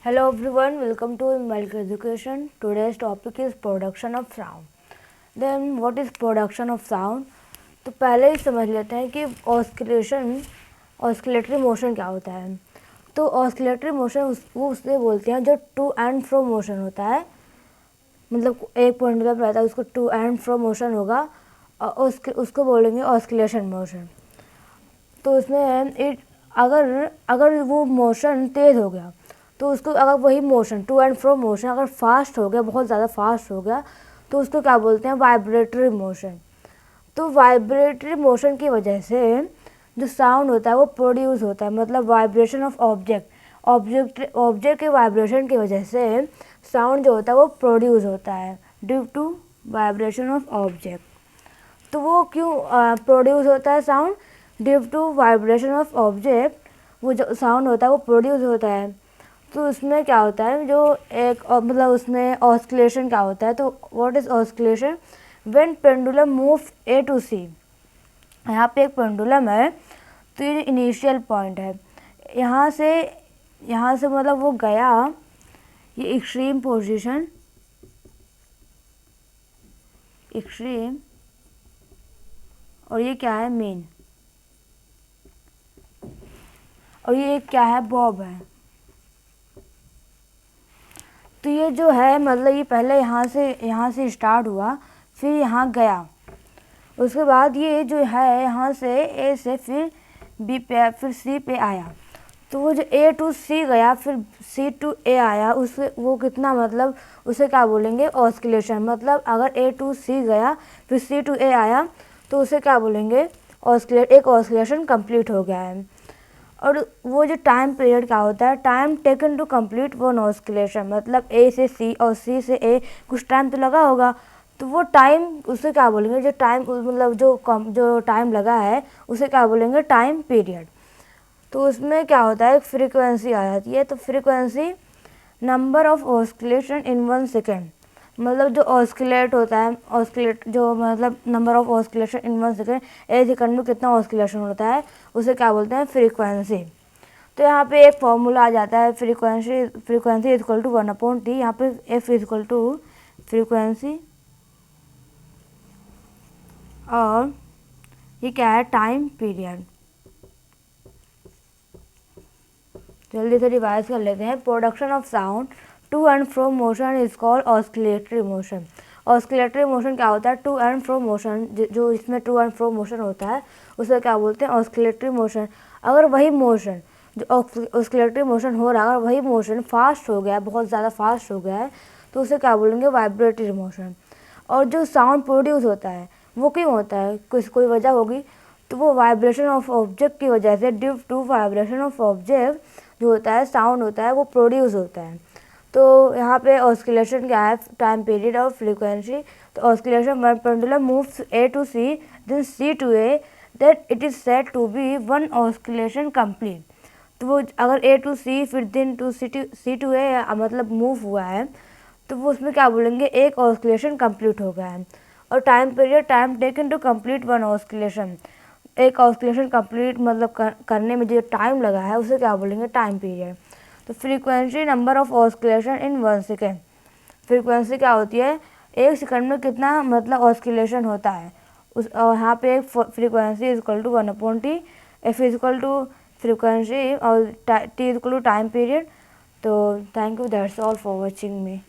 Hello everyone, welcome to Milk Education. Today's topic is production of sound. Then what is production of sound? तो पहले ही समझ लेते हैं कि ऑस्किलेटरी मोशन क्या होता है। तो ऑस्किलेटरी मोशन उसे बोलते हैं जो टू एंड फ्रो मोशन होता है, मतलब एक पॉइंट पर रहता है उसको टू एंड फ्रो मोशन होगा और उसको बोलेंगे ऑस्किलेशन मोशन। तो उसमें अगर वो मोशन तेज़ हो गया तो उसको, अगर वही motion to and fro motion अगर फास्ट हो गया, बहुत ज़्यादा फास्ट हो गया, तो उसको क्या बोलते हैं, वाइब्रेटरी मोशन। तो वाइब्रेटरी मोशन की वजह से जो साउंड होता है वो प्रोड्यूस होता है, मतलब वाइब्रेशन ऑफ ऑब्जेक्ट के वाइब्रेशन की वजह से साउंड जो होता है वो प्रोड्यूस होता है due to vibration of object. तो वो क्यों प्रोड्यूस होता है sound? Due to vibration of object वो जो साउंड होता है वो प्रोड्यूस होता है। तो उसमें क्या होता है, जो एक मतलब उसमें ऑस्किलेशन क्या होता है, तो what is oscillation? When pendulum move A to C. यहाँ पे एक पेंडुलम है, तो ये इनिशियल पॉइंट है, यहाँ से मतलब वो गया, ये एक्सट्रीम पोजीशन, एक्सट्रीम, और ये क्या है, मेन, और ये क्या है, बॉब है। तो ये जो है, मतलब ये पहले यहाँ से स्टार्ट हुआ, फिर यहाँ गया, उसके बाद ये जो है यहाँ से ए से फिर बी पे, फिर सी पे आया। तो वो जो ए टू सी गया, फिर सी टू ए आया, उससे वो कितना, मतलब उसे क्या बोलेंगे, ऑस्किलेशन। मतलब अगर ए टू सी गया फिर सी टू ए आया तो उसे क्या बोलेंगे, एक ऑस्किलेशन कंप्लीट हो गया है। और वो जो टाइम पीरियड क्या होता है, time taken to complete one oscillation, मतलब ए से सी और सी से ए कुछ टाइम तो लगा होगा, तो वो टाइम उसे क्या बोलेंगे, जो टाइम मतलब जो टाइम लगा है उसे क्या बोलेंगे, टाइम पीरियड। तो उसमें क्या होता है, एक फ्रीक्वेंसी आ जाती है। तो frequency number of oscillation in 1 second, मतलब जो ऑस्किलेट होता है, जो मतलब number of oscillation in 1 second, एक सेकंड में कितना ऑस्किलेशन होता है उसे क्या बोलते हैं, फ्रीक्वेंसी। तो यहाँ पे एक फॉर्मूला आ जाता है, frequency is equal to 1/T। यहाँ पे F is equal to frequency, और ये क्या है, टाइम पीरियड। जल्दी से रिवाइज कर लेते हैं। Production of sound to and fro motion is called oscillatory motion. Oscillatory motion क्या होता है, टू एंड फ्रो मोशन, जो इसमें टू एंड फ्रो मोशन होता है उसे क्या बोलते हैं, ऑस्किलेटरी मोशन। अगर वही मोशन जो ऑस्किलेटरी मोशन हो रहा है, अगर वही मोशन फास्ट हो गया, बहुत ज़्यादा फास्ट हो गया है, तो उसे क्या बोलेंगे, वाइब्रेटरी मोशन। और जो साउंड प्रोड्यूस होता है वो क्यों होता है, कोई वजह होगी, तो वो वाइब्रेशन ऑफ ऑब्जेक्ट की वजह से, due to vibration of object जो होता है, साउंड होता है, वो प्रोड्यूस होता है। तो यहाँ पे ऑस्किलेशन क्या है, टाइम पीरियड और फ्रीक्वेंसी। तो oscillation when pendulum moves A to C then C to A, that it is said to be one oscillation complete. तो वो अगर ए टू सी फिर then to C to A मतलब move हुआ है, तो वो उसमें क्या बोलेंगे, एक ऑस्किलेशन कंप्लीट हो गया है। और time period, time taken to complete one oscillation, एक ऑस्किलेशन कंप्लीट मतलब करने में जो टाइम लगा है उसे क्या बोलेंगे, टाइम पीरियड। तो frequency number of oscillation in 1 second, frequency क्या होती है, एक सेकंड में कितना मतलब ऑस्किलेशन होता है उस, और यहाँ पे एक frequency is equal to 1/T, F is equal to frequency और T is equal to time period. तो thank you, that's all for watching me.